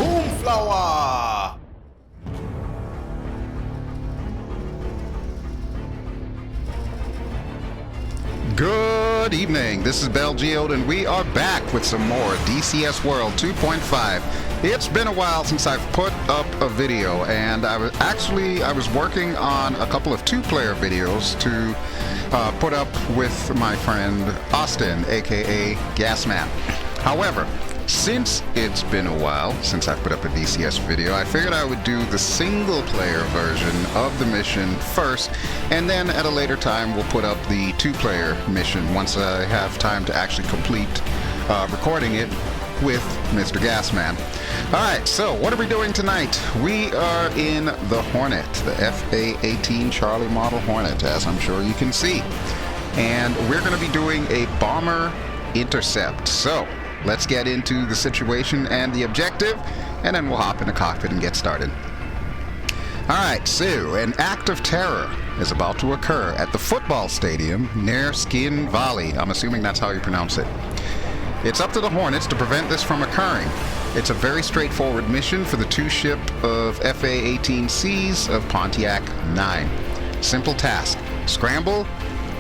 Boomflowah! Good evening, this is BelGeode and we are back with some more DCS World 2.5. It's been a while since I've put up a video, and I was working on a couple of two-player videos to put up with my friend Austin, aka Gasman. However, since it's been a while since I put up a DCS video, I figured I would do the single-player version of the mission first, and then at a later time we'll put up the two-player mission once I have time to actually complete recording it with Mr. Gasman. Alright, so what are we doing tonight? We are in the Hornet, the FA-18 Charlie model Hornet, as I'm sure you can see. And we're going to be doing a bomber intercept. So, let's get into the situation and the objective, and then we'll hop in the cockpit and get started. Alright, so an act of terror is about to occur at the football stadium near Tskhinvali. I'm assuming that's how you pronounce it. It's up to the Hornets to prevent this from occurring. It's a very straightforward mission for the two-ship of FA-18Cs of Pontiac 9. Simple task: scramble,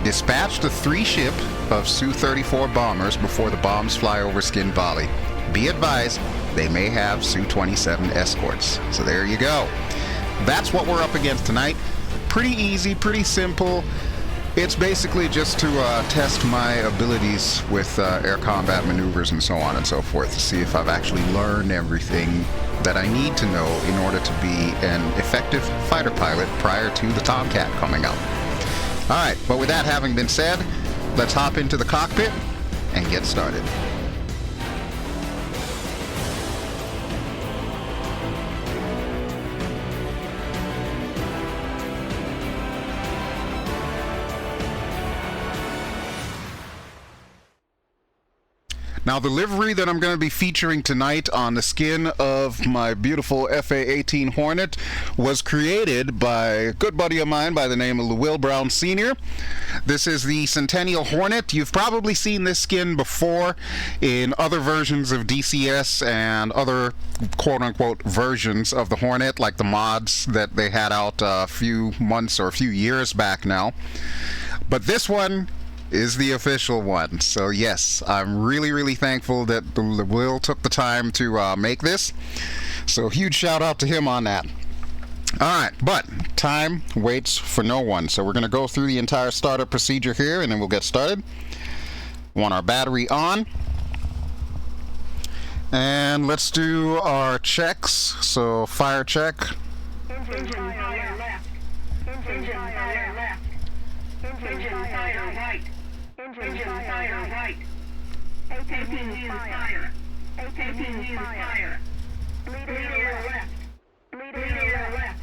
dispatch the three-ship of Su-34 bombers before the bombs fly over Tskhinvali. Be advised, they may have Su-27 escorts. So there you go. That's what we're up against tonight. Pretty easy, pretty simple. It's basically just to test my abilities with air combat maneuvers and so on and so forth, to see if I've actually learned everything that I need to know in order to be an effective fighter pilot prior to the Tomcat coming out. Alright, but with that having been said, let's hop into the cockpit and get started. Now, the livery that I'm going to be featuring tonight on the skin of my beautiful FA-18 Hornet was created by a good buddy of mine by the name of Will Brown Sr. This is the Centennial Hornet. You've probably seen this skin before in other versions of DCS and other quote-unquote versions of the Hornet, like the mods that they had out a few months or a few years back now. But this one is the official one. So yes, I'm really thankful that Will took the time to make this. So huge shout out to him on that. Alright, but time waits for no one. So we're going to go through the entire startup procedure here and then we'll get started. Want our battery on. And let's do our checks. So fire check. Engine fire left. Engine fire left. Engine fire right. Engine fire right. A-18C fire. A-18C fire. Bleeder left. Bleeder left.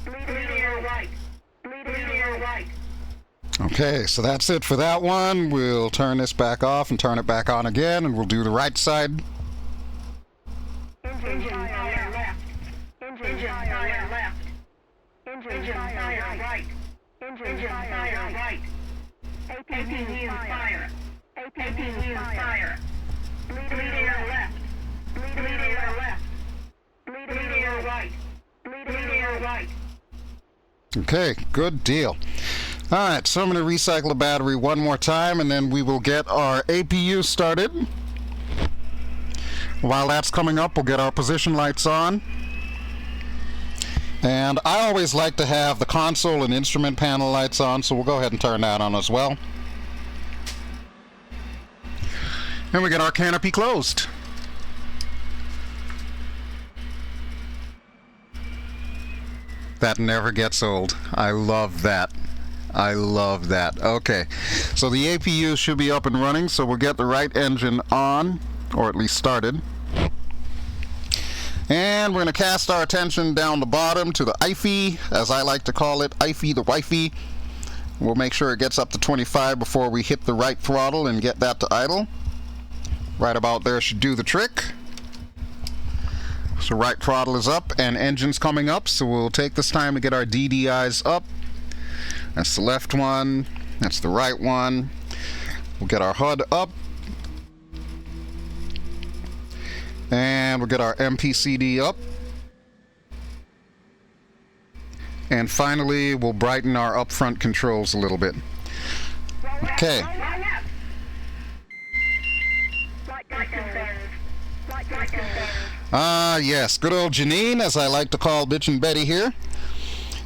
Bleeder right. Bleeder right. Okay, so that's it for that one. We'll turn this back off and turn it back on again, and we'll do the right side. Engine fire left. Engine fire left. Engine fire right. Engine fire right. A-18C fire. A-18C fire. Bleeder left. Bleeder left. Bleeder right. Bleeder right. Okay, good deal. Alright, so I'm going to recycle the battery one more time and then we will get our APU started. While that's coming up, we'll get our position lights on. And I always like to have the console and instrument panel lights on, so we'll go ahead and turn that on as well. And we get our canopy closed. That never gets old. I love that. I love that. Okay, so the APU should be up and running, so we'll get the right engine on, or at least started. And we're going to cast our attention down the bottom to the IFE, as I like to call it, IFE the wifey. We'll make sure it gets up to 25 before we hit the right throttle and get that to idle. Right about there should do the trick. So right throttle is up and engine's coming up, so we'll take this time to get our DDIs up. That's the left one, that's the right one. We'll get our HUD up. And we'll get our MPCD up. And finally, we'll brighten our up-front controls a little bit. Okay. Yes, good old Janine, as I like to call Bitchin' Betty here.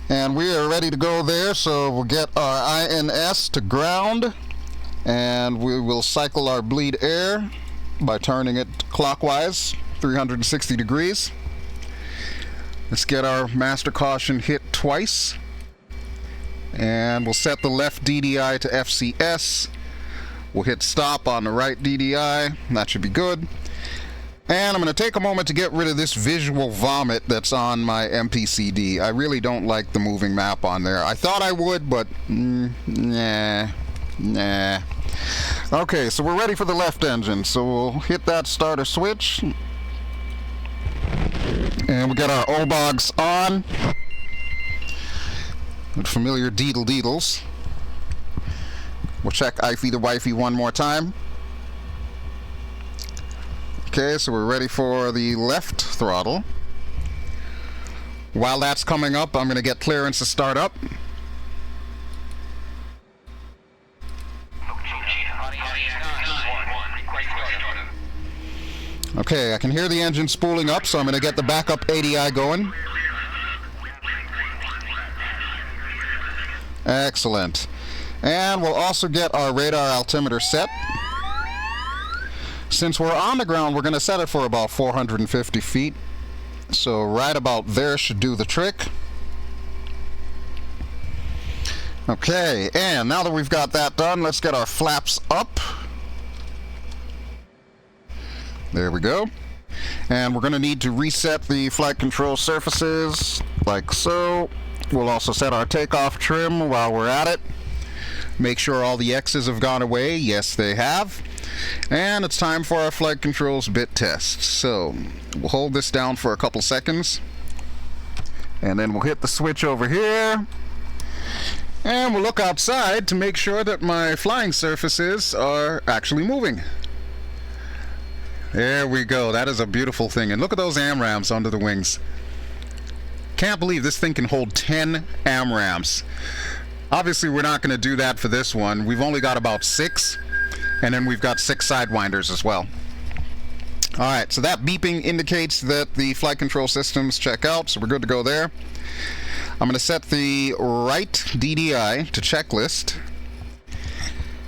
And we are ready to go there, so we'll get our INS to ground. And we will cycle our bleed air by turning it clockwise, 360 degrees. Let's get our master caution hit twice. And we'll set the left DDI to FCS. We'll hit stop on the right DDI. That should be good. And I'm going to take a moment to get rid of this visual vomit that's on my MPCD. I really don't like the moving map on there. I thought I would, but nah. Okay, so we're ready for the left engine. So we'll hit that starter switch. And we got our O-bogs on. With familiar deedle deedles. We'll check IFE the wifey one more time. Okay, so we're ready for the left throttle. While that's coming up, I'm going to get clearance to start up. Okay, I can hear the engine spooling up, so I'm going to get the backup ADI going. Excellent. And we'll also get our radar altimeter set. Since we're on the ground, we're going to set it for about 450 feet. So right about there should do the trick. Okay, and now that we've got that done, let's get our flaps up. There we go. And we're going to need to reset the flight control surfaces, like so. We'll also set our takeoff trim while we're at it. Make sure all the X's have gone away. Yes, they have. And it's time for our flight controls bit test. So we'll hold this down for a couple seconds. And then we'll hit the switch over here. And we'll look outside to make sure that my flying surfaces are actually moving. There we go. That is a beautiful thing. And look at those AMRAAMs under the wings. Can't believe this thing can hold 10 AMRAAMs. Obviously, we're not going to do that for this one. We've only got about 6. And then we've got 6 sidewinders as well. Alright, so that beeping indicates that the flight control systems check out. So we're good to go there. I'm going to set the right DDI to checklist.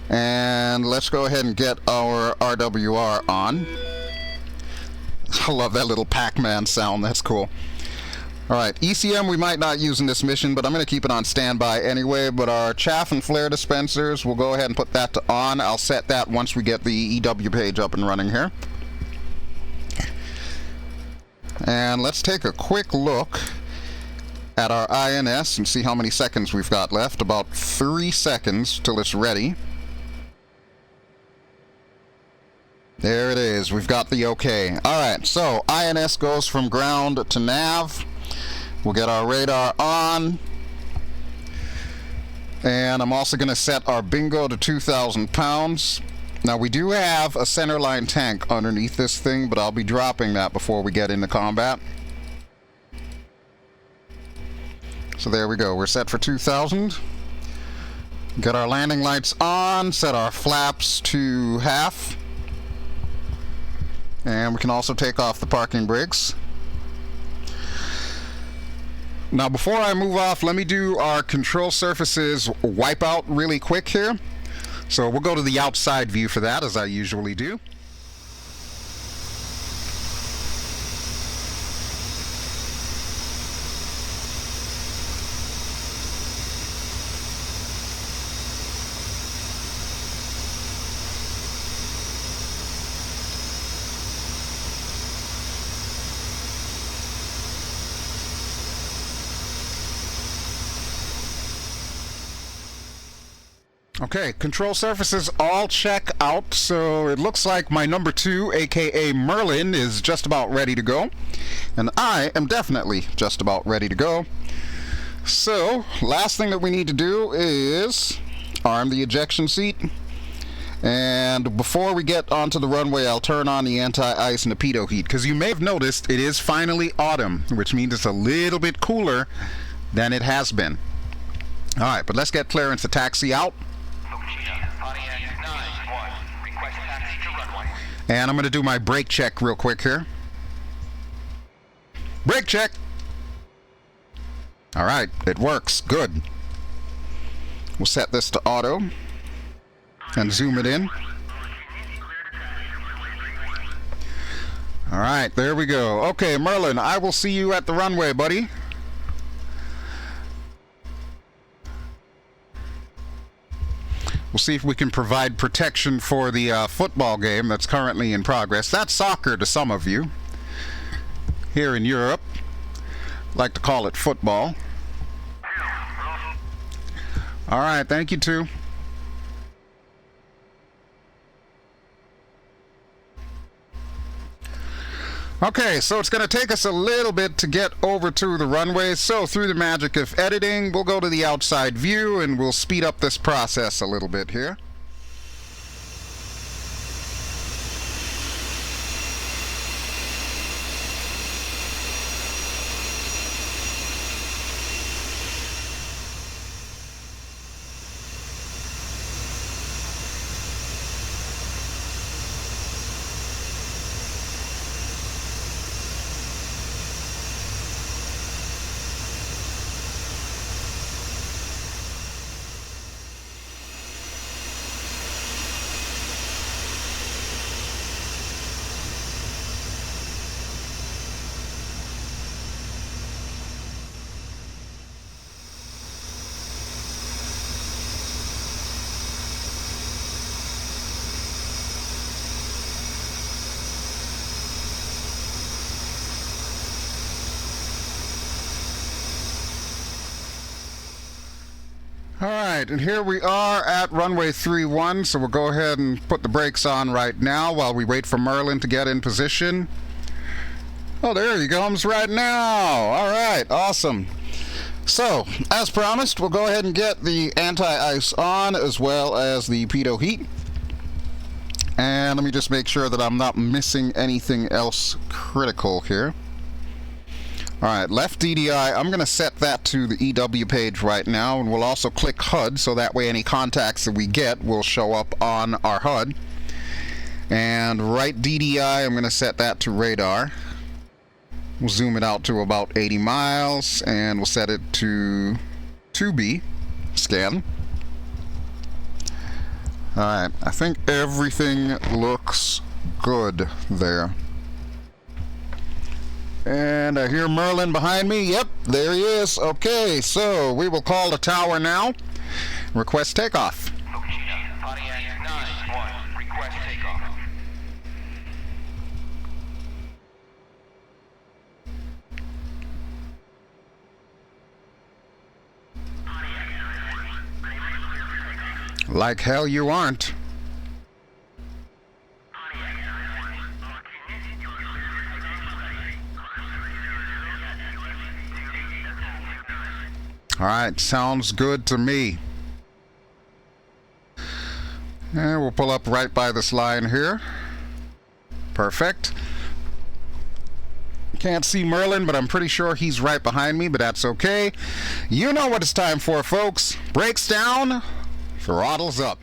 And let's go ahead and get our RWR on. I love that little Pac-Man sound. That's cool. Alright, ECM we might not use in this mission, but I'm going to keep it on standby anyway. But our chaff and flare dispensers, we'll go ahead and put that to on. I'll set that once we get the EW page up and running here. And let's take a quick look at our INS and see how many seconds we've got left. About 3 seconds till it's ready. There it is. We've got the OK. Alright, so INS goes from ground to nav. We'll get our radar on. And I'm also going to set our bingo to 2,000 pounds. Now, we do have a centerline tank underneath this thing, but I'll be dropping that before we get into combat. So there we go. We're set for 2,000. Get our landing lights on. Set our flaps to half. And we can also take off the parking brakes. Now, before I move off, let me do our control surfaces wipeout really quick here. So we'll go to the outside view for that, as I usually do. Okay, control surfaces all check out, so it looks like my number 2, aka Merlin, is just about ready to go. And I am definitely just about ready to go. So, last thing that we need to do is arm the ejection seat. And before we get onto the runway, I'll turn on the anti-ice and the pitot heat, because you may have noticed it is finally autumn, which means it's a little bit cooler than it has been. All right, but let's get clearance to taxi out. And I'm going to do my brake check real quick here. Brake check. All right, it works. Good. We'll set this to auto and zoom it in. All right, there we go. Okay, Merlin, I will see you at the runway, buddy. We'll see if we can provide protection for the football game that's currently in progress. That's soccer to some of you. Here in Europe, like to call it football. All right, thank you, too. Okay, so it's going to take us a little bit to get over to the runway. So through the magic of editing, we'll go to the outside view and we'll speed up this process a little bit here. Alright, and here we are at runway 31, so we'll go ahead and put the brakes on right now while we wait for Merlin to get in position. Oh, there he comes right now! Alright, awesome. So, as promised, we'll go ahead and get the anti-ice on as well as the pitot heat. And let me just make sure that I'm not missing anything else critical here. Alright, left DDI, I'm going to set that to the EW page right now, and we'll also click HUD, so that way any contacts that we get will show up on our HUD. And right DDI, I'm going to set that to radar. We'll zoom it out to about 80 miles, and we'll set it to 2B, scan. Alright, I think everything looks good there. And I hear Merlin behind me. Yep, there he is. Okay, so we will call the tower now. Request takeoff. Pontiac 9-1, request takeoff. Like hell you aren't. Alright, sounds good to me. And we'll pull up right by this line here. Perfect. Can't see Merlin, but I'm pretty sure he's right behind me, but that's okay. You know what it's time for, folks. Brakes down, throttles up.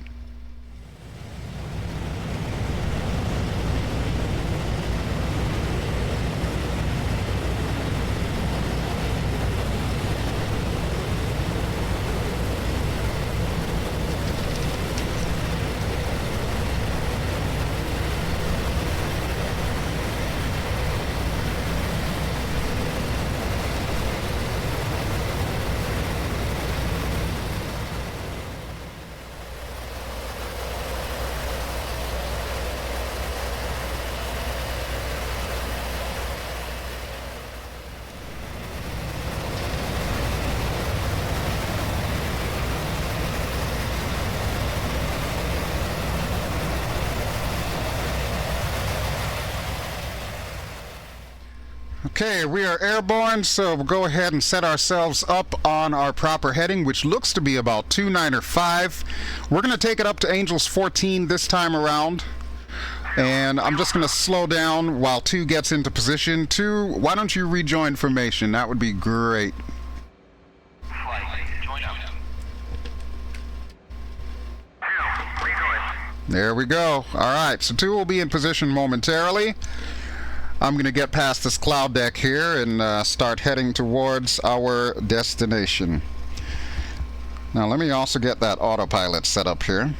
Okay, we are airborne, so we'll go ahead and set ourselves up on our proper heading, which looks to be about 295. We're going to take it up to Angels 14 this time around. And I'm just going to slow down while 2 gets into position. 2, why don't you rejoin formation? That would be great. There we go. Alright, so 2 will be in position momentarily. I'm going to get past this cloud deck here and start heading towards our destination. Now let me also get that autopilot set up here.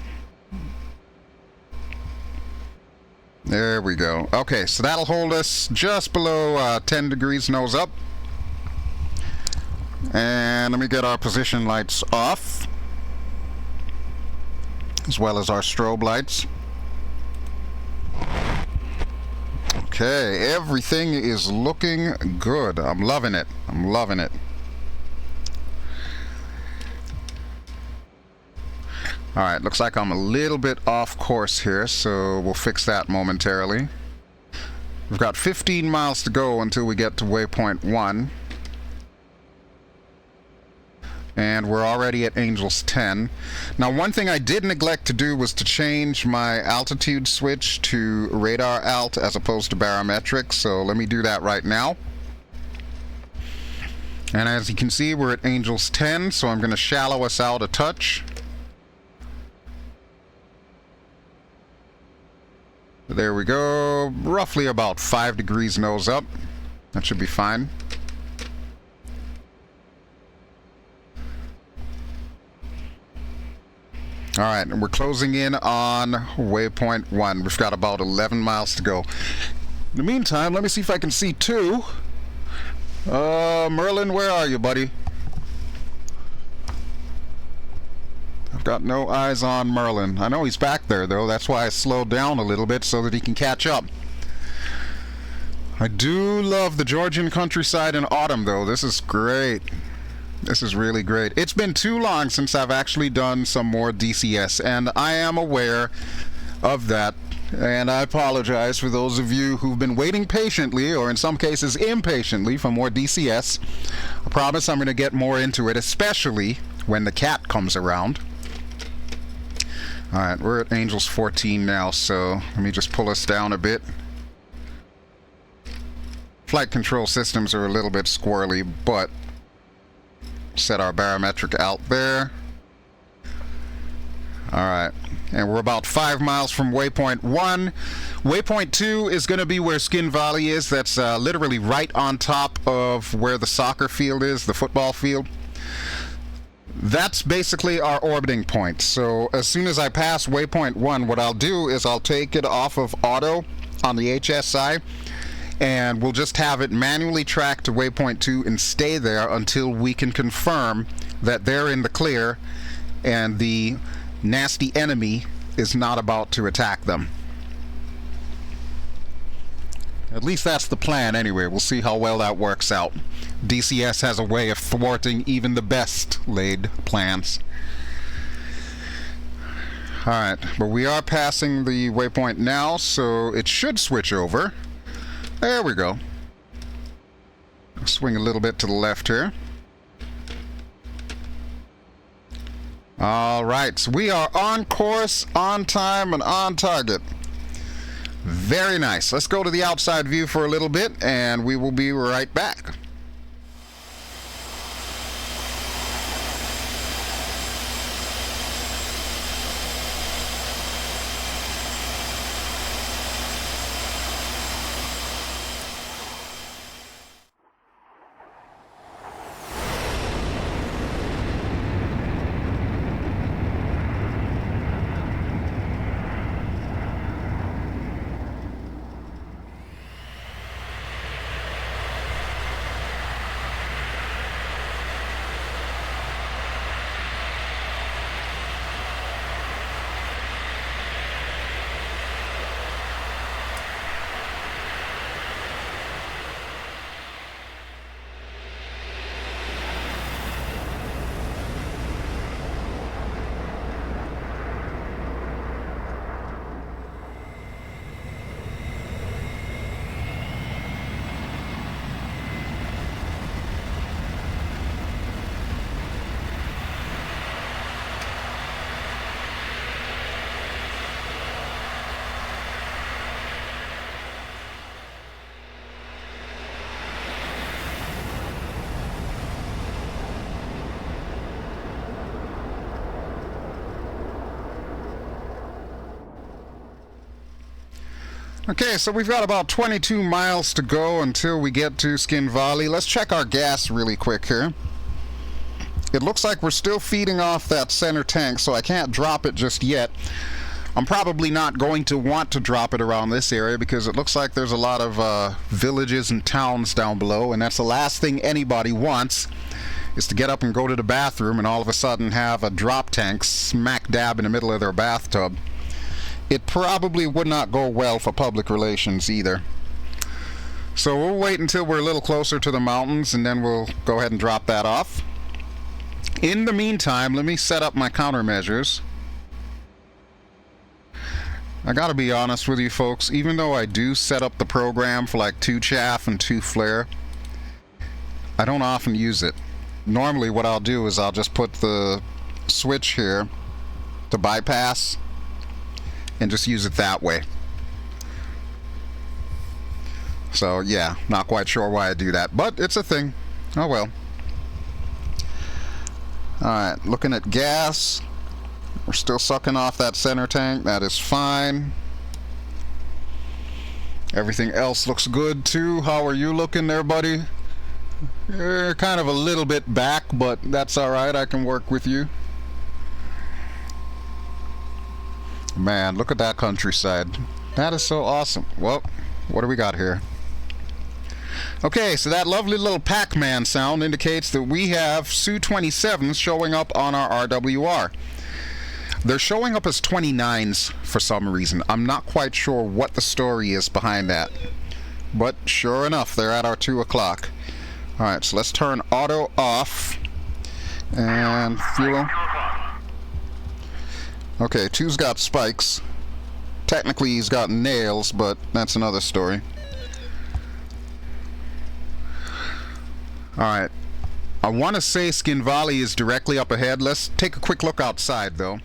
There we go. Okay, so that'll hold us just below 10 degrees nose up. And let me get our position lights off, as well as our strobe lights. Okay, everything is looking good. I'm loving it. I'm loving it. Alright, looks like I'm a little bit off course here, so we'll fix that momentarily. We've got 15 miles to go until we get to waypoint 1. And we're already at Angels 10. Now, one thing I did neglect to do was to change my altitude switch to radar alt as opposed to barometric, so let me do that right now. And as you can see, we're at Angels 10, so I'm going to shallow us out a touch. There we go. Roughly about 5 degrees nose up. That should be fine. Alright, and we're closing in on waypoint 1. We've got about 11 miles to go. In the meantime, let me see if I can see 2. Merlin, where are you, buddy? I've got no eyes on Merlin. I know he's back there, though. That's why I slowed down a little bit so that he can catch up. I do love the Georgian countryside in autumn, though. This is great. This is really great. It's been too long since I've actually done some more DCS, and I am aware of that. And I apologize for those of you who've been waiting patiently, or in some cases impatiently, for more DCS. I promise I'm going to get more into it, especially when the cat comes around. Alright, we're at Angels 14 now, so let me just pull us down a bit. Flight control systems are a little bit squirrely, but set our barometric out there. Alright, and we're about 5 miles from waypoint 1. Waypoint 2 is going to be where Tskhinvali is. That's literally right on top of where the soccer field is, the football field. That's basically our orbiting point. So as soon as I pass waypoint 1, what I'll do is I'll take it off of auto on the HSI, and we'll just have it manually track to waypoint 2 and stay there until we can confirm that they're in the clear and the nasty enemy is not about to attack them. At least that's the plan anyway. We'll see how well that works out. DCS has a way of thwarting even the best laid plans. Alright, but we are passing the waypoint now, so it should switch over. There we go. Swing a little bit to the left here. Alright, so we are on course, on time, and on target. Very nice. Let's go to the outside view for a little bit, and we will be right back. Okay, so we've got about 22 miles to go until we get to Tskhinvali. Let's check our gas really quick here. It looks like we're still feeding off that center tank, so I can't drop it just yet. I'm probably not going to want to drop it around this area because it looks like there's a lot of villages and towns down below, and that's the last thing anybody wants, is to get up and go to the bathroom and all of a sudden have a drop tank smack dab in the middle of their bathtub. It probably would not go well for public relations either. So we'll wait until we're a little closer to the mountains and then we'll go ahead and drop that off. In the meantime, let me set up my countermeasures. I gotta be honest with you folks, even though I do set up the program for like 2 chaff and 2 flare, I don't often use it. Normally what I'll do is I'll just put the switch here to bypass and just use it that way. So yeah, not quite sure why I do that, but it's a thing. Oh well. Alright, looking at gas. We're still sucking off that center tank. That is fine. Everything else looks good too. How are you looking there, buddy? You're kind of a little bit back, but that's alright. I can work with you. Man, look at that countryside. That is so awesome. Well, what do we got here? Okay, so that lovely little Pac-Man sound indicates that we have Su-27s showing up on our RWR. They're showing up as 29s for some reason. I'm not quite sure what the story is behind that. But sure enough, they're at our 2 o'clock. Alright, so let's turn auto off. And fuel. Okay, 2's got spikes. Technically he's got nails, but that's another story. Alright. I want to say Tskhinvali is directly up ahead. Let's take a quick look outside though.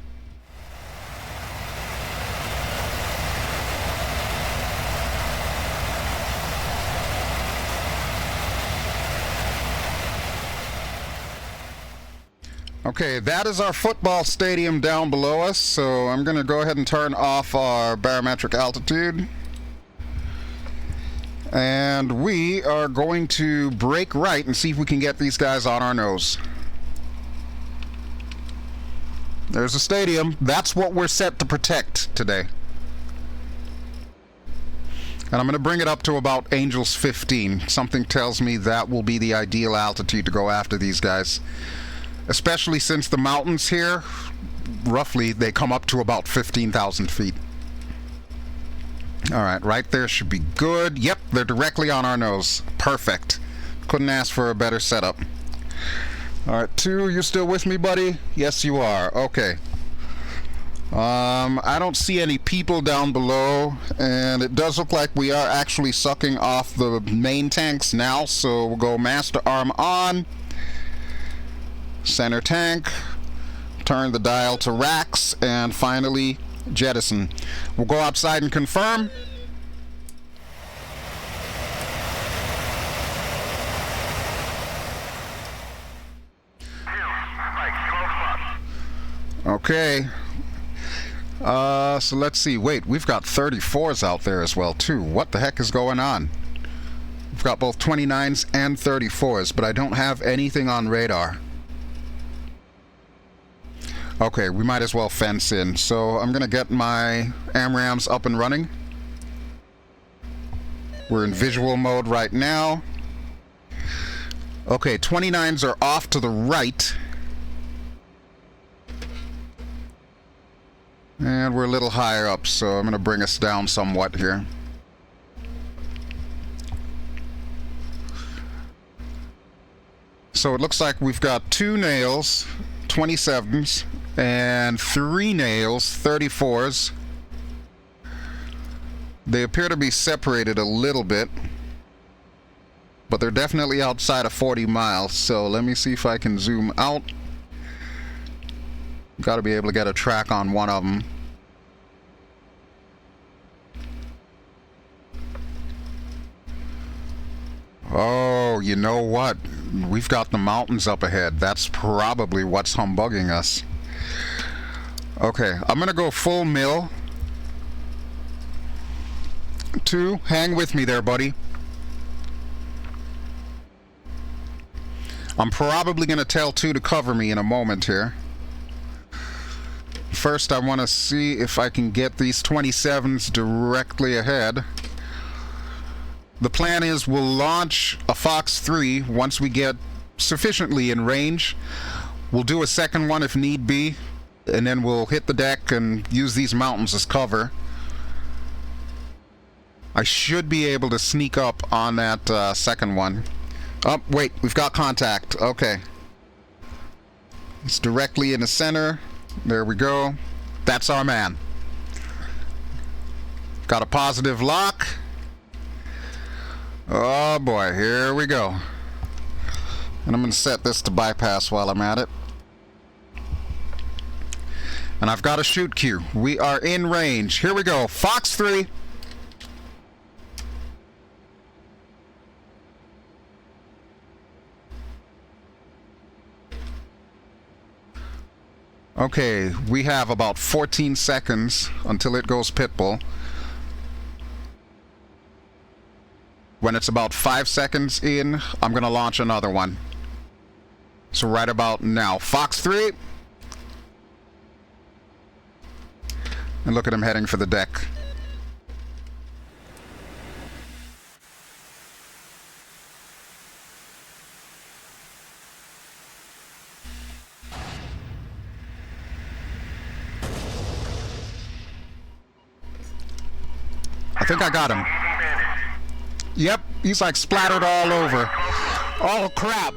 Okay, that is our football stadium down below us, so I'm going to go ahead and turn off our barometric altitude. And we are going to brake right and see if we can get these guys on our nose. There's a stadium. That's what we're set to protect today. And I'm going to bring it up to about Angels 15. Something tells me that will be the ideal altitude to go after these guys. Especially since the mountains here, roughly, they come up to about 15,000 feet. Alright, right there should be good. Yep, they're directly on our nose. Perfect. Couldn't ask for a better setup. Alright, 2, you still with me, buddy? Yes, you are. Okay. I don't see any people down below, and it does look like we are actually sucking off the main tanks now, so we'll go master arm on. Center tank, turn the dial to racks, and finally jettison. We'll go outside and confirm. Okay. So let's see. Wait, we've got 34s out there as well too. What the heck is going on? We've got both 29s and 34s, but I don't have anything on radar. Okay, we might as well fence in. So I'm gonna get my AMRAAMs up and running. We're in visual mode right now. Okay, 29s are off to the right. And we're a little higher up, so I'm gonna bring us down somewhat here. So it looks like we've got 2 nails, 27s, and 3 nails, 34s. They appear to be separated a little bit, but they're definitely outside of 40 miles, so let me see if I can zoom out. Gotta be able to get a track on one of them. Oh, you know what? We've got the mountains up ahead. That's probably what's humbugging us. Okay, I'm gonna go full mill. 2, hang with me there, buddy. I'm probably going to tell 2 to cover me in a moment here. First, I want to see if I can get these 27s directly ahead. The plan is we'll launch a Fox 3 once we get sufficiently in range. We'll do a second one if need be, and then we'll hit the deck and use these mountains as cover. I should be able to sneak up on that second one. Oh, wait, we've got contact. Okay. It's directly in the center. There we go. That's our man. Got a positive lock. Oh boy, here we go. And I'm going to set this to bypass while I'm at it. And I've got a shoot cue. We are in range. Here we go. Fox 3. Okay, we have about 14 seconds until it goes pitbull. When it's about 5 seconds in, I'm going to launch another one. So right about now. Fox 3. And look at him heading for the deck. I think I got him. Yep, he's like splattered all over. Oh crap.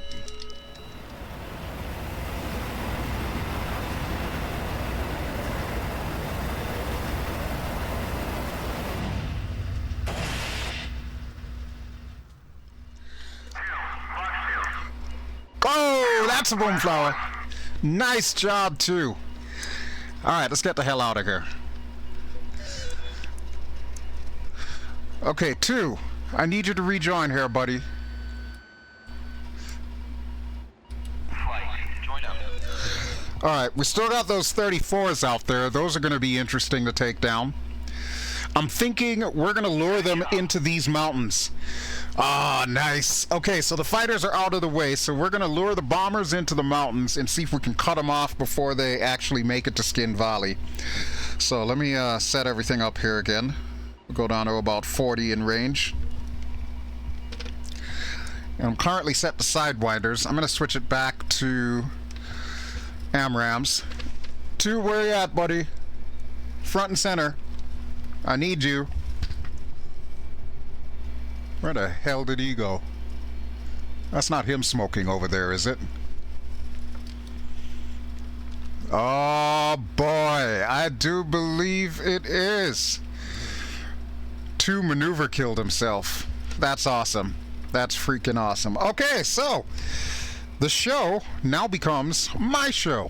Oh, that's a Boomflowah. Nice job too. Alright, let's get the hell out of here. Okay, 2. I need you to rejoin here, buddy. Alright, we still got those 34s out there. Those are going to be interesting to take down. I'm thinking we're going to lure them into these mountains. Ah, nice. Okay, so the fighters are out of the way, so we're going to lure the bombers into the mountains and see if we can cut them off before they actually make it to Tskhinvali. So let me set everything up here again. We'll go down to about 40 in range. And I'm currently set to Sidewinders. I'm going to switch it back to AMRAAMs. 2, where you at, buddy? Front and center. I need you. Where the hell did he go? That's not him smoking over there, is it? Oh boy, I do believe it is. 2 maneuver killed himself. That's awesome. That's freaking awesome. Okay, so the show now becomes my show.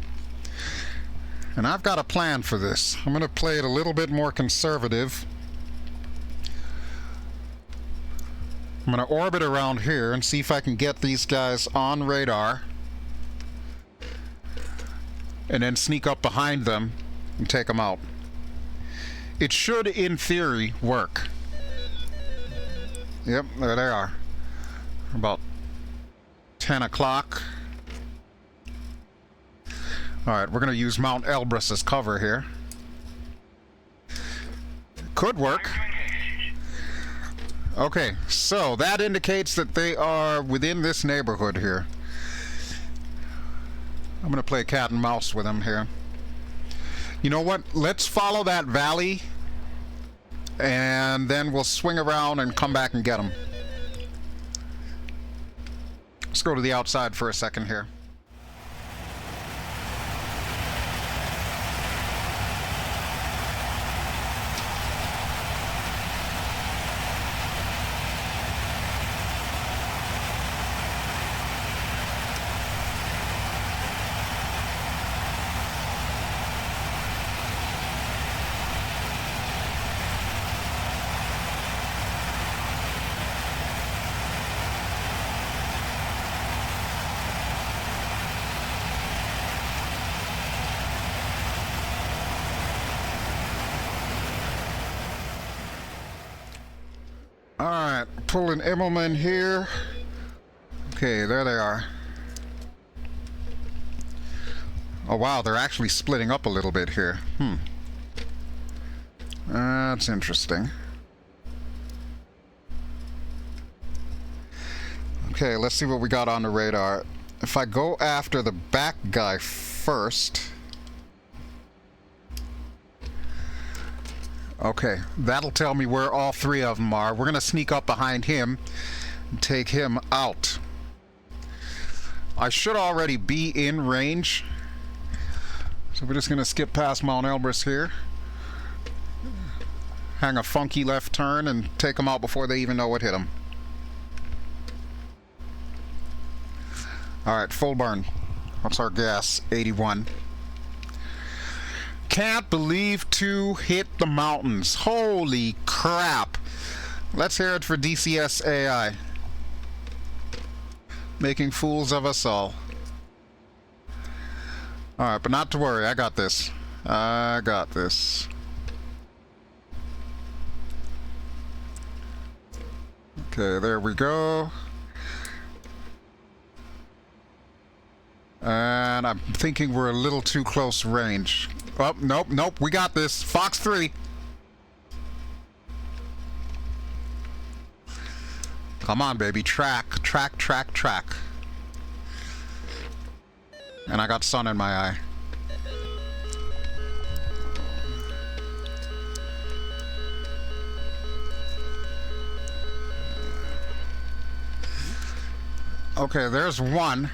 And I've got a plan for this. I'm going to play it a little bit more conservative. I'm going to orbit around here and see if I can get these guys on radar. And then sneak up behind them and take them out. It should, in theory, work. Yep, there they are. About 10 o'clock. Alright, we're going to use Mount Elbrus as cover here. Could work. Okay, so that indicates that they are within this neighborhood here. I'm going to play cat and mouse with them here. You know what? Let's follow that valley, and then we'll swing around and come back and get them. Let's go to the outside for a second here. pull an Immelman here. Okay, there they are. Oh wow, they're actually splitting up a little bit here. That's interesting. Okay, let's see what we got on the radar. If I go after the back guy first... Okay, that'll tell me where all three of them are. We're gonna sneak up behind him and take him out. I should already be in range. So we're just gonna skip past Mount Elbrus here. Hang a funky left turn and take them out before they even know what hit them. Alright, full burn. What's our gas? 81. Can't believe 2 hit the mountains. Holy crap. Let's hear it for DCS AI. Making fools of us all. Alright, but not to worry. I got this. I got this. Okay, there we go. And I'm thinking we're a little too close range. Oh, nope, nope, we got this. Fox 3. Come on, baby. Track, track, track, track. And I got sun in my eye. Okay, there's one.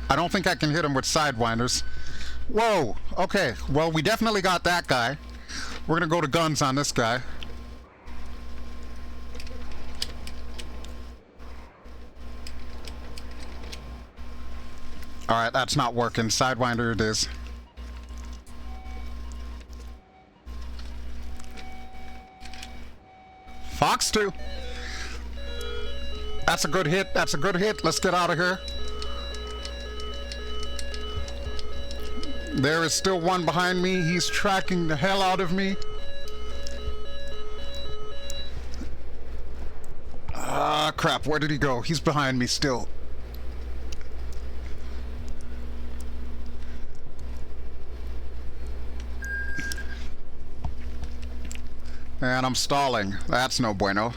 I don't think I can hit him with sidewinders. Whoa! Okay, well, we definitely got that guy. We're gonna go to guns on this guy. Alright, that's not working. Sidewinder it is. Fox 2. That's a good hit. That's a good hit. Let's get out of here. There is still one behind me. He's tracking the hell out of me. Ah, crap. Where did he go? He's behind me still. And I'm stalling. That's no bueno.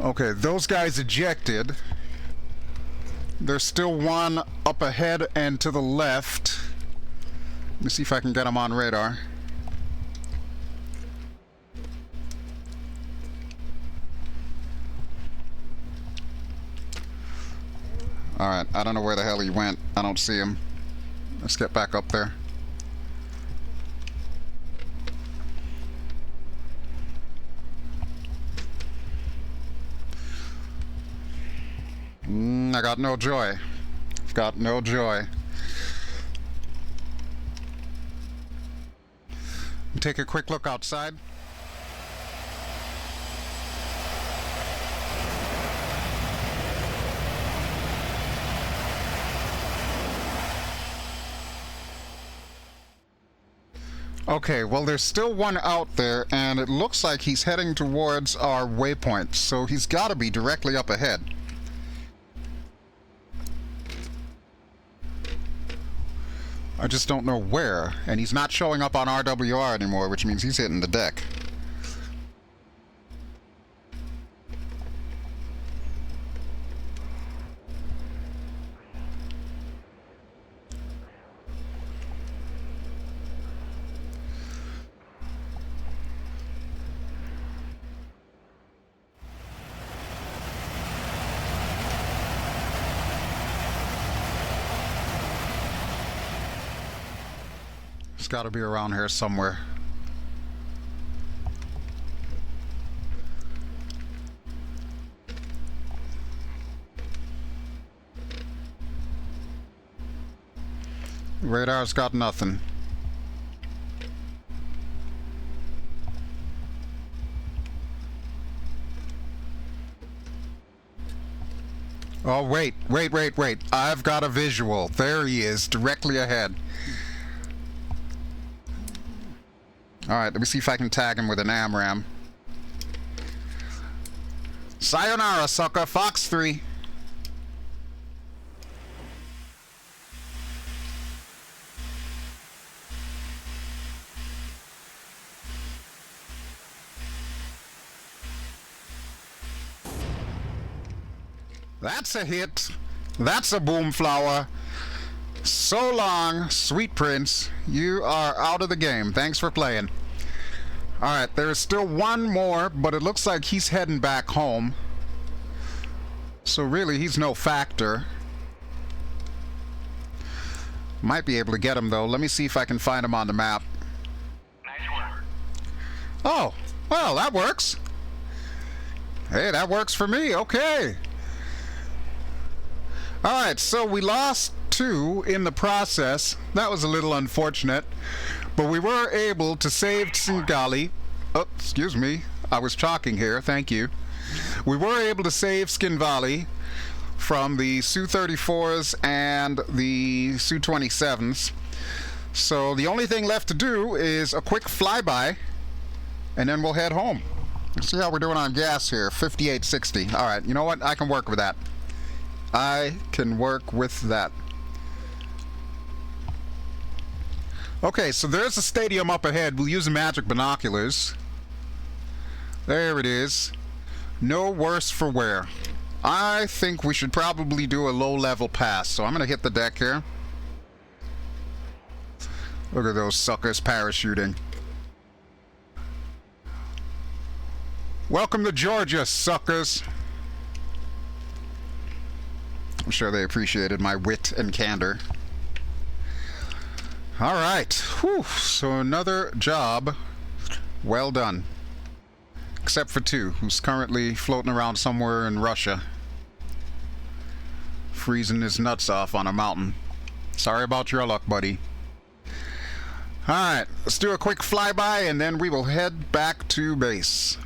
Okay, those guys ejected. There's still one up ahead and to the left. Let me see if I can get him on radar. Alright, I don't know where the hell he went. I don't see him. Let's get back up there. I got no joy. I've got no joy. Take a quick look outside. Okay, well, there's still one out there, and it looks like he's heading towards our waypoint, so he's got to be directly up ahead. I just don't know where, and he's not showing up on RWR anymore, which means he's hitting the deck. It's got to be around here somewhere. Radar's got nothing. Oh, wait. I've got a visual. There he is, directly ahead. Alright, let me see if I can tag him with an AMRAM. Sayonara, sucker. Fox 3. That's a hit. That's a Boomflowah. So long, sweet prince. You are out of the game. Thanks for playing. Alright, there's still one more, but it looks like he's heading back home. So really, he's no factor. Might be able to get him, though. Let me see if I can find him on the map. Nice work. Oh, well, that works. Hey, that works for me. Okay. Alright, so we lost 2 in the process. That was a little unfortunate. But we were able to save Tskhinvali. Oh, excuse me. I was talking here. Thank you. We were able to save Tskhinvali from the Su-34s and the Su-27s. So the only thing left to do is a quick flyby, and then we'll head home. Let's see how we're doing on gas here. 5860. All right, you know what? I can work with that. I can work with that. Okay, so there's a stadium up ahead. We'll use the magic binoculars. There it is. No worse for wear. I think we should probably do a low-level pass, so I'm going to hit the deck here. Look at those suckers parachuting. Welcome to Georgia, suckers. I'm sure they appreciated my wit and candor. All right. Whew. So another job well done. Except for 2, who's currently floating around somewhere in Russia. Freezing his nuts off on a mountain. Sorry about your luck, buddy. Alright, let's do a quick flyby and then we will head back to base.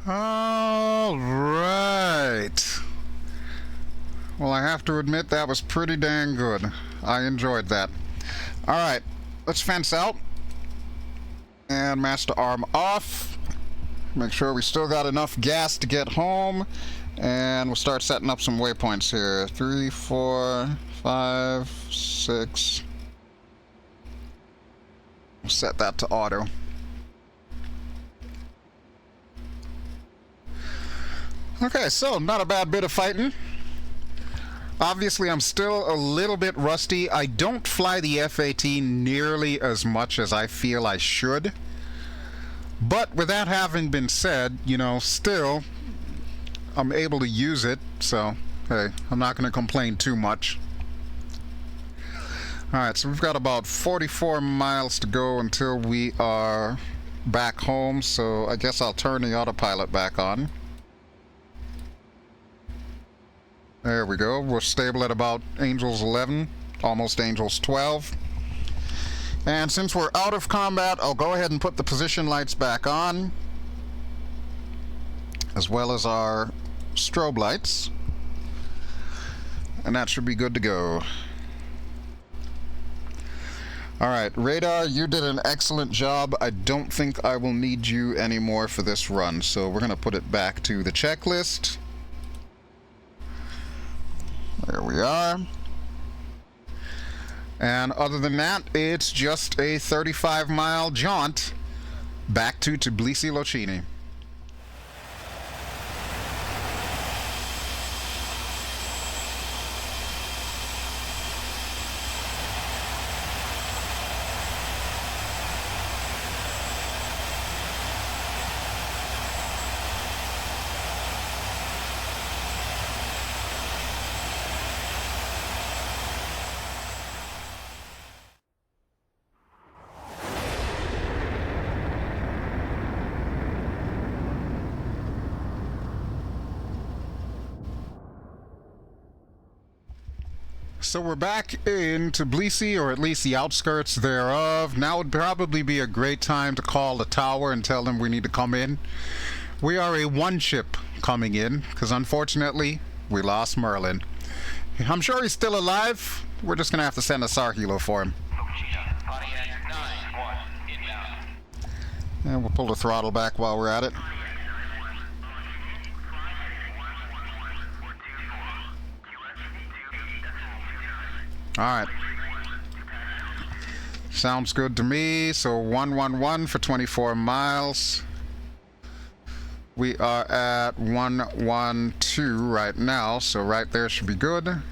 All right. Well, I have to admit that was pretty dang good. I enjoyed that. All right, let's fence out and master arm off. Make sure we still got enough gas to get home, and we'll start setting up some waypoints here. 3, 4, 5, 6. We'll set that to auto. Okay, so not a bad bit of fighting. Obviously, I'm still a little bit rusty. I don't fly the F-18 nearly as much as I feel I should. But with that having been said, you know, still, I'm able to use it. So, hey, I'm not going to complain too much. Alright, so we've got about 44 miles to go until we are back home. So I guess I'll turn the autopilot back on. There we go. We're stable at about Angels 11, almost Angels 12. And since we're out of combat, I'll go ahead and put the position lights back on, as well as our strobe lights. And that should be good to go. Alright, radar, you did an excellent job. I don't think I will need you anymore for this run, so we're going to put it back to the checklist. There we are. And other than that, it's just a 35-mile jaunt back to Tbilisi. So we're back in Tbilisi, or at least the outskirts thereof. Now would probably be a great time to call the tower and tell them we need to come in. We are a one ship coming in, because unfortunately, we lost Merlin. I'm sure he's still alive. We're just going to have to send a Sarhilo for him. Pontiac 9-1 inbound. And we'll pull the throttle back while we're at it. Alright. Sounds good to me. So 111 for 24 miles. We are at 112 right now, so right there should be good. And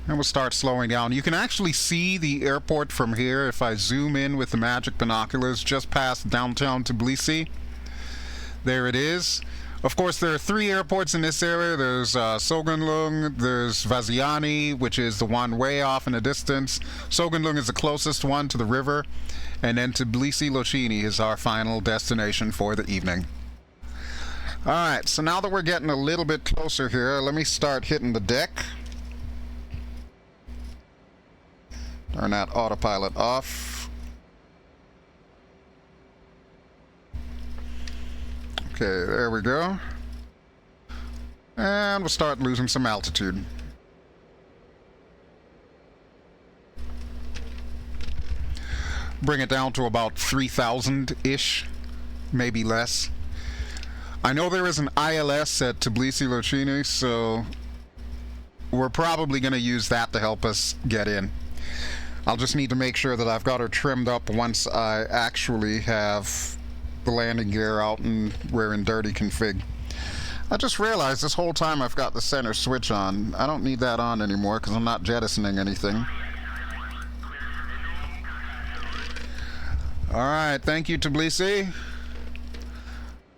we'll start slowing down. You can actually see the airport from here if I zoom in with the magic binoculars just past downtown Tbilisi. There it is. Of course, there are 3 airports in this area. There's Soganlung, there's Vaziani, which is the one way off in the distance. Soganlung is the closest one to the river. And then Tbilisi is our final destination for the evening. Alright, so now that we're getting a little bit closer here, let me start hitting the deck. Turn that autopilot off. Okay, there we go. And we'll start losing some altitude. Bring it down to about 3,000-ish, maybe less. I know there is an ILS at Tbilisi, so we're probably going to use that to help us get in. I'll just need to make sure that I've got her trimmed up once I actually have the landing gear out and we're in dirty config. I just realized this whole time I've got the center switch on. I don't need that on anymore because I'm not jettisoning anything. Alright, thank you, Tbilisi.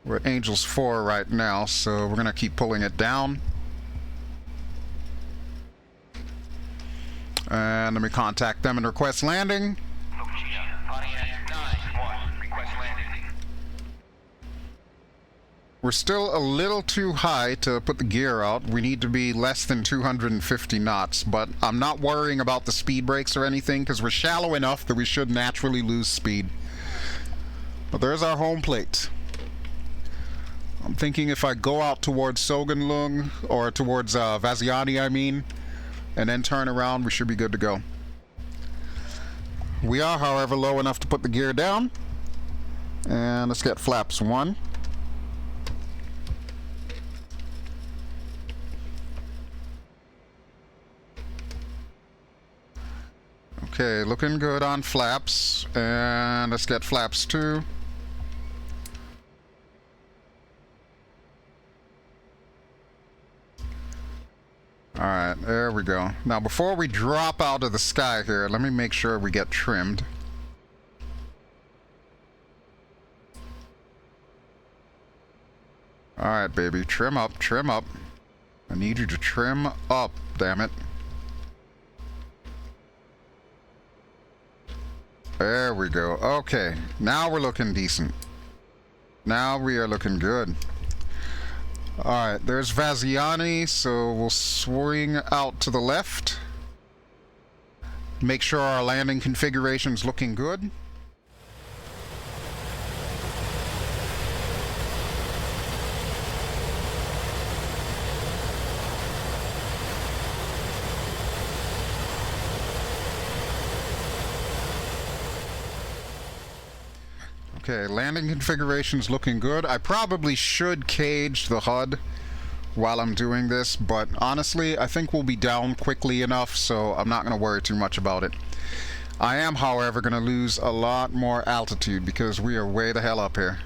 We're at Angels 4 right now, so we're going to keep pulling it down. And let me contact them and request landing. Pontiac 9-1, request landing. We're still a little too high to put the gear out. We need to be less than 250 knots, but I'm not worrying about the speed brakes or anything because we're shallow enough that we should naturally lose speed. But there's our home plate. I'm thinking if I go out towards Soganlung, or towards Vaziani, I mean, and then turn around, we should be good to go. We are, however, low enough to put the gear down. And let's get flaps 1. Okay, looking good on flaps. And let's get flaps 2. Alright, there we go. Now before we drop out of the sky here, let me make sure we get trimmed. Alright, baby, trim up, trim up. I need you to trim up, damn it. There we go. Okay, now we're looking decent. Now we are looking good. Alright, there's Vaziani, so we'll swing out to the left. Make sure our landing configuration's looking good. Okay, landing configuration's looking good. I probably should cage the HUD while I'm doing this, but honestly, I think we'll be down quickly enough, so I'm not going to worry too much about it. I am, however, going to lose a lot more altitude because we are way the hell up here.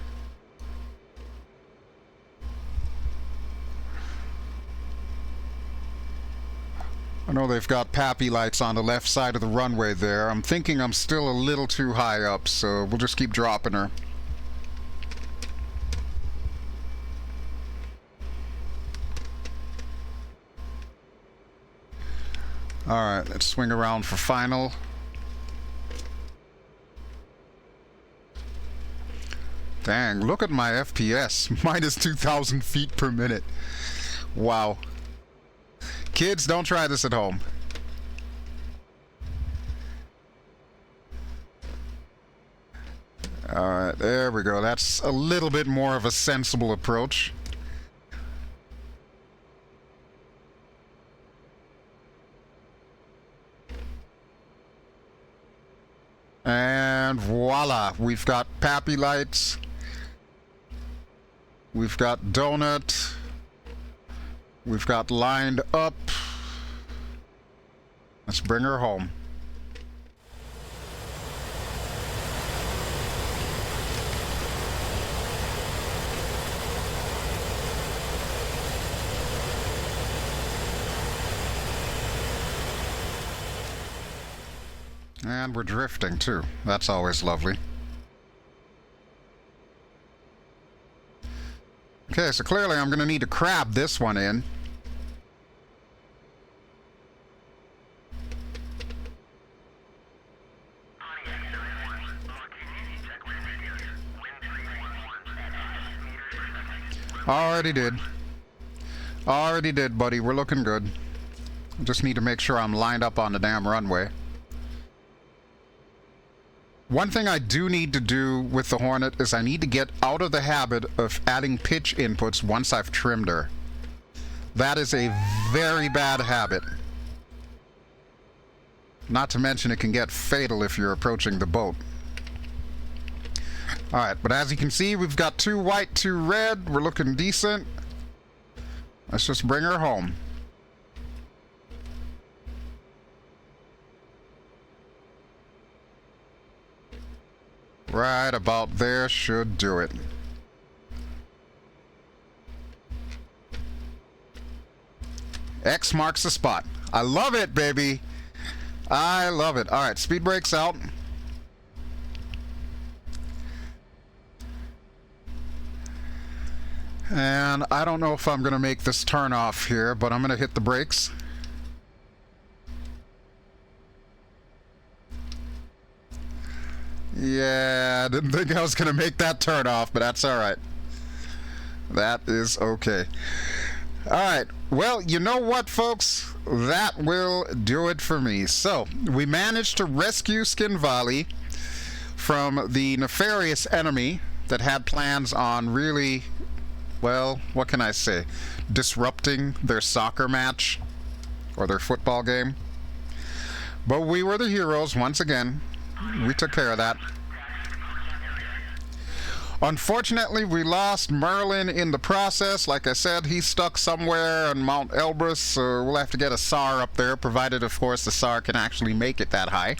I know they've got PAPI lights on the left side of the runway there. I'm thinking I'm still a little too high up, so we'll just keep dropping her. Alright, let's swing around for final. Dang, look at my FPS. Minus 2,000 feet per minute. Wow. Kids, don't try this at home. Alright, there we go. That's a little bit more of a sensible approach. And voila, we've got PAPI lights. We've got donut. We've got lined up. Let's bring her home. And we're drifting too. That's always lovely. Okay, so clearly I'm going to need to crab this one in. Already did. Already did, buddy. We're looking good. Just need to make sure I'm lined up on the damn runway. One thing I do need to do with the Hornet is I need to get out of the habit of adding pitch inputs once I've trimmed her. That is a very bad habit. Not to mention it can get fatal if you're approaching the boat. Alright, but as you can see, we've got 2 white, 2 red. We're looking decent. Let's just bring her home. Right about there should do it. X marks the spot. I love it, baby. I love it. All right, speed brakes out. And I don't know if I'm going to make this turn off here, but I'm going to hit the brakes. Yeah, didn't think I was going to make that turn off, but that's all right. That is okay. All right. Well, you know what, folks? That will do it for me. So, we managed to rescue Tskhinvali from the nefarious enemy that had plans on really, well, what can I say? Disrupting their soccer match or their football game. But we were the heroes once again. We took care of that. Unfortunately, we lost Merlin in the process. Like I said, he's stuck somewhere on Mount Elbrus, so we'll have to get a SAR up there, provided, of course, the SAR can actually make it that high.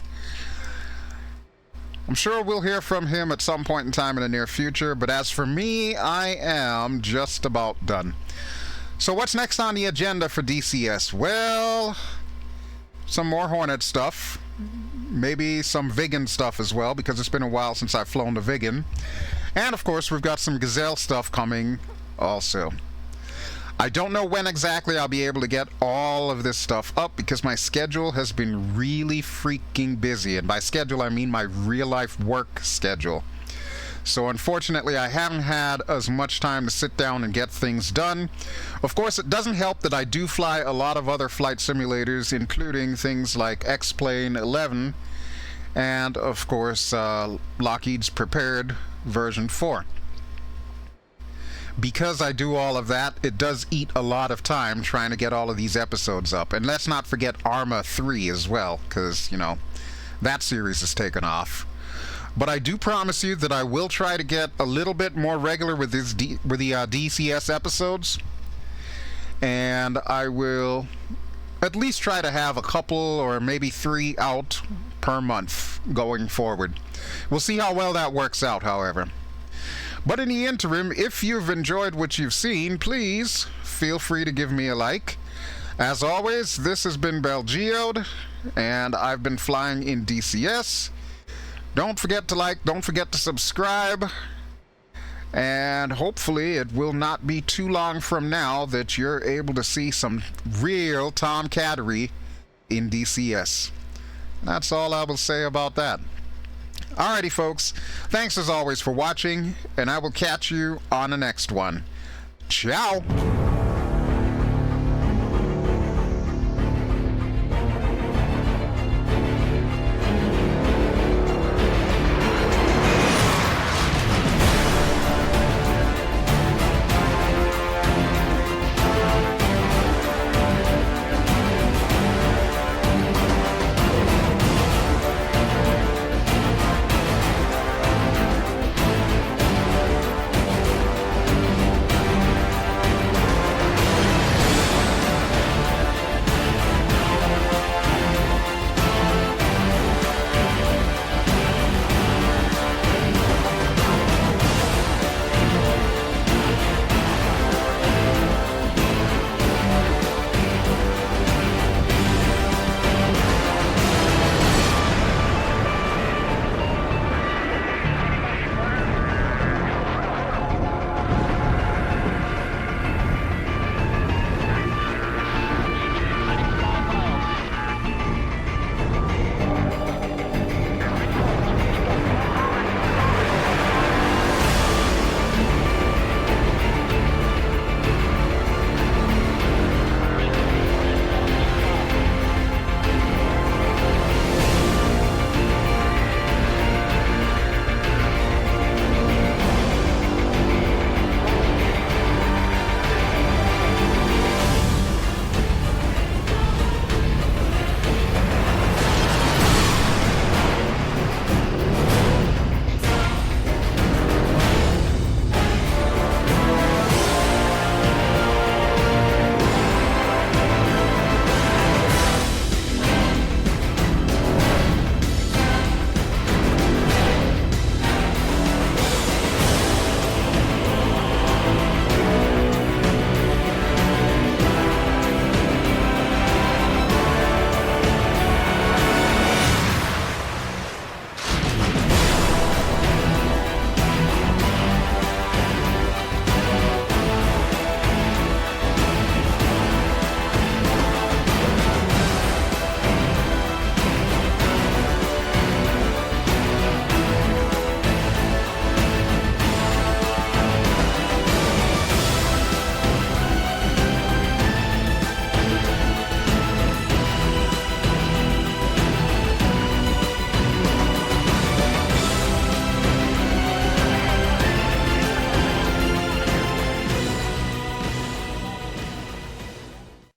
I'm sure we'll hear from him at some point in time in the near future, but as for me, I am just about done. So what's next on the agenda for DCS? Well, some more Hornet stuff. Maybe some Viggen stuff as well, because it's been a while since I've flown the Viggen. And of course, we've got some Gazelle stuff coming also. I don't know when exactly I'll be able to get all of this stuff up, because my schedule has been really freaking busy. And by schedule, I mean my real-life work schedule. So unfortunately, I haven't had as much time to sit down and get things done. Of course, it doesn't help that I do fly a lot of other flight simulators, including things like X-Plane 11 and, of course, Lockheed's Prepared version 4. Because I do all of that, it does eat a lot of time trying to get all of these episodes up. And let's not forget Arma 3 as well, because, you know, that series has taken off. But I do promise you that I will try to get a little bit more regular with the DCS episodes. And I will at least try to have a couple or maybe 3 out per month going forward. We'll see how well that works out, however. But in the interim, if you've enjoyed what you've seen, please feel free to give me a like. As always, this has been BelGeode, and I've been flying in DCS. Don't forget to like, don't forget to subscribe, and hopefully it will not be too long from now that you're able to see some real tomcattery in DCS. That's all I will say about that. Alrighty, folks, thanks as always for watching, and I will catch you on the next one. Ciao!